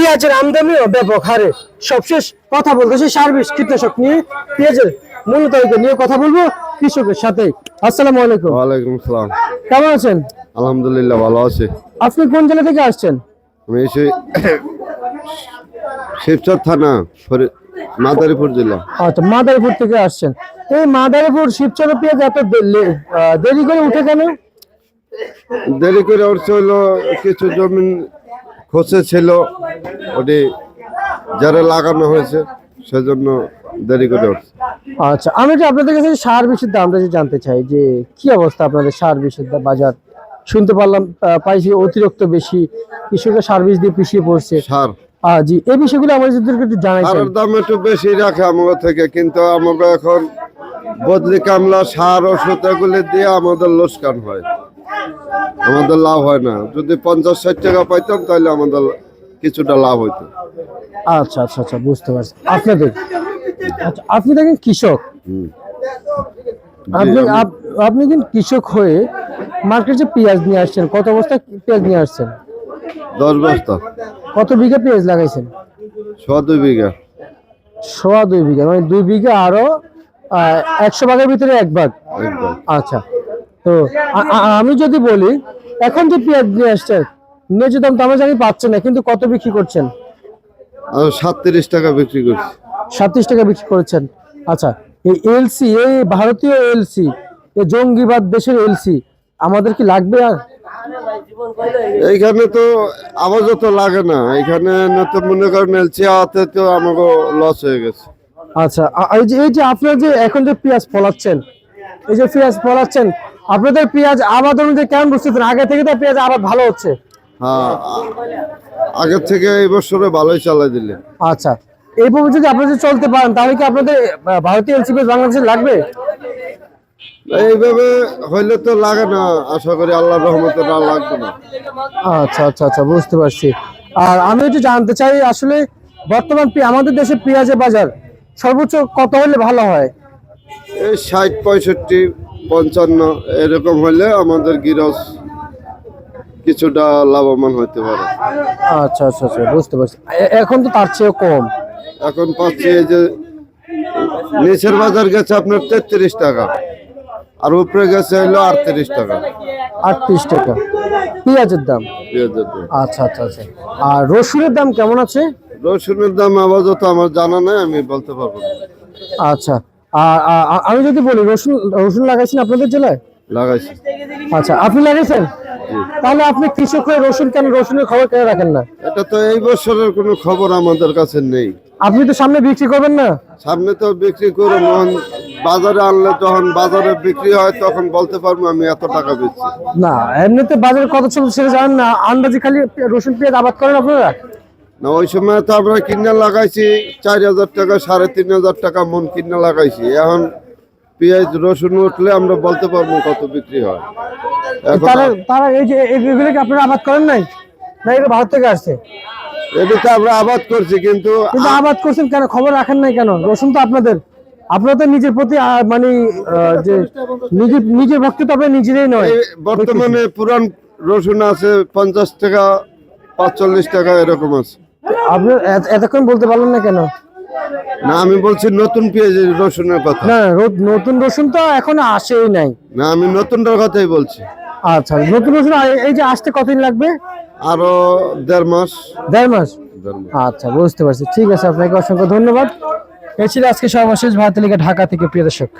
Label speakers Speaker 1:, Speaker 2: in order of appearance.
Speaker 1: পেঁয়াজের আমদানিও ব্যাপক হারে। সবশেষ কথা বলতেছি সার্ভিস কীটনাশক নিয়ে, পেঁয়াজের মূল্যতালিকা নিয়ে কথা বলবো কৃষকের সাথে। আসসালামু আলাইকুম।
Speaker 2: ওয়ালাইকুম আসসালাম।
Speaker 1: কেমন আছেন?
Speaker 2: আলহামদুলিল্লাহ ভালো আছি।
Speaker 1: আপনি কোন জেলা থেকে আসছেন?
Speaker 2: আমি শিবচর থানা মাদারীপুর জেলা।
Speaker 1: আচ্ছা, মাদারীপুর থেকে আসছেন। এই মাদারীপুর শিবচরের পেঁয়াজ এত দেরি করে উঠে কেন?
Speaker 2: দেরি করে উঠছে হলো কিছু জমি খসে ছিল, ওটি যারা লাগানো হয়েছে সেজন্য দেরি করে উঠছে।
Speaker 1: আচ্ছা, আমি যে আপনাদের কাছে সার বিষের দামটা জানতে চাই যে কি অবস্থা আপনাদের সার বিষের বাজার। শুনতে পারলাম পাইছি অতিরিক্ত বেশি, কৃষকের সার বিষ দিয়ে পিছিয়ে পড়ছে।
Speaker 2: সার
Speaker 1: জি, এই বিষয়গুলো আমাদের একটু জানাইছেন।
Speaker 2: সারের দাম একটু বেশি রাখে আমাদের থেকে, কিন্তু আমাকে এখন বদলি কামলা সার ওষুধ এগুলি দিয়ে আমাদের লোকসান হয়, আমাদের লাভ হয় না। যদি 50-60 টাকা পাইতাম তাহলে আমাদের কিছুটা লাভ হইতো।
Speaker 1: আচ্ছা আচ্ছা আচ্ছা, বুঝতে পারছি। আপনাদের আচ্ছা, আপনি দেখেন কৃষক, আপনি কিন্তু কৃষক হয়ে মার্কেটে পেঁয়াজ নিয়ে আসছেন। কত বস্তা পেঁয়াজ নিয়ে আসছেন?
Speaker 2: 10 বস্তা।
Speaker 1: কত বিঘা পেঁয়াজ লাগাইছেন?
Speaker 2: 2 বিঘা।
Speaker 1: 2 বিঘা, মানে 2 বিঘা আরো 100 ভাগের ভিতরে 1 ভাগ। আচ্ছা, তো আমি যদি বলি এখন যে পেঁয়াজ নিয়ে আসছেন, ন্যায্য দাম তো আমরা জানি পাচ্ছেন না, কিন্তু কত বিক্রি করছেন?
Speaker 2: 37 টাকা বিক্রি করছি।
Speaker 1: 37 টাকা বিক্রি করেছেন। আচ্ছা, এই এলসি, এই ভারতীয় এলসি, এই জঙ্গিবাদ দেশের এলসি আমাদের কি লাগবে? আর
Speaker 2: এইখানে তো আপাতত লাগে না, এখানে নতুন মনে করেন এলসি আতে তো আমাকে লস হয়ে গেছে।
Speaker 1: আচ্ছা, এই যে আপনারা যে এখন যে পেঁয়াজ ফলাচ্ছেন, এই যে পেঁয়াজ ফলাচ্ছেন, আপনাদের পেঁয়াজ আবাদ অনুযায়ী কেমন বুঝতেছেন? আগে থেকে তো পেঁয়াজ আবাদ ভালো হচ্ছে।
Speaker 2: হ্যাঁ, আগের থেকে এই বছরে ভালোই চালাই দিলে।
Speaker 1: আচ্ছা, এইভাবে যদি আপনারা চলতে পারেন তাহলে কি আপনাদের ভারতীয় এলসি পেঁয়াজ বাংলাদেশে লাগবে?
Speaker 2: এইভাবে হইলে তো লাগে না, আশা করি আল্লাহর রহমতে না লাগবে না।
Speaker 1: আচ্ছা আচ্ছা আচ্ছা, বুঝতে পারছি। আর আমি একটু জানতে চাই আসলে বর্তমান আমাদের দেশে পেঁয়াজের বাজার সর্বোচ্চ কত হলে ভালো হয়?
Speaker 2: এই 60, 65, 55 এরকম হলে আমাদের গৃহস্থ কিছুটা লাভবান হতে পারে।
Speaker 1: আচ্ছা আচ্ছা আচ্ছা, বুঝতে পারছি। এখন তো তার চেয়েও কম
Speaker 2: এখন পাচ্ছি এই যে নিচের বাজার গেছে আপনার 33 টাকা, আর উপরে গেছে হলো 38 টাকা।
Speaker 1: 38 টাকা পেঁয়াজের দাম।
Speaker 2: পেঁয়াজের দাম।
Speaker 1: আচ্ছা আচ্ছা আচ্ছা, আর রসুনের দাম কেমন আছে?
Speaker 2: রসুনের দাম আপাতত আমার জানা নাই, আমি বলতে পারবো না।
Speaker 1: আচ্ছা, আর আমি যদি বলি রসুন লাগাইছেন আপনাদের জেলায়?
Speaker 2: লাগাইছি।
Speaker 1: আচ্ছা, আপনি লাগাইছেন? তাহলে আপনি কৃষক হয়ে রসুনের খবর কেন রাখেন না?
Speaker 2: এটা তো এই বছরের কোনো খবর আমাদের কাছে নেই।
Speaker 1: আপনি তো সামনে বিক্রি করবেন না?
Speaker 2: সামনে তো বিক্রি করে যখন বাজারে আনলে, যখন বাজারে বিক্রি হয় তখন বলতে পারবো আমি এত টাকা বেচছি।
Speaker 1: না, এমনিতে বাজারে কত চলছে সেটা জানেন না, আন্দাজে খালি রসুন পেঁয়াজ আবাদ করেন আপনারা?
Speaker 2: না, ওই সময় তো আমরা কিনে লাগাইছি 4000 টাকা, 3500 টাকা মন কিনে লাগাইছি। এখন পেঁয়াজ রসুন উঠলে আমরা বলতে পারবো কত বিক্রি হয়।
Speaker 1: তারা এই যে এগুলোকে আপনারা আবাদ করেন নাই না? এগুলো ভারত থেকে আসছে।
Speaker 2: এদিকে আমরা আবাদ করছি, কিন্তু
Speaker 1: আবাদ করছেন কেন, খবর রাখেন নাই কেন? রসুন তো আপনাদের নিজের প্রতি মানে যে নিজের ভক্তি তো আপনার নিজেরাই নয়।
Speaker 2: বর্তমানে পুরান রসুন আছে 50 টাকা, 45 টাকা এরকম আছে।
Speaker 1: আপনি এতক্ষণ বলতে পারলেন না কেন?
Speaker 2: না, আমি বলছি নতুন পেঁয়াজ রসুনের কথা।
Speaker 1: না, নতুন রসুন তো এখনো আসেই নাই।
Speaker 2: না, আমি নতুনটার কথাই বলছি।
Speaker 1: আচ্ছা, নতুন রসুন এই যে আসতে কতদিন লাগবে?
Speaker 2: আরো 1.5 মাস।
Speaker 1: 1.5 মাস? আচ্ছা, বুঝতে পারছি। ঠিক আছে, আপনাকে অসংখ্য ধন্যবাদ। এই ছিল আজকে সর্বশেষ ভারতীয় লিগে ঢাকা থেকে, প্রিয় দর্শক।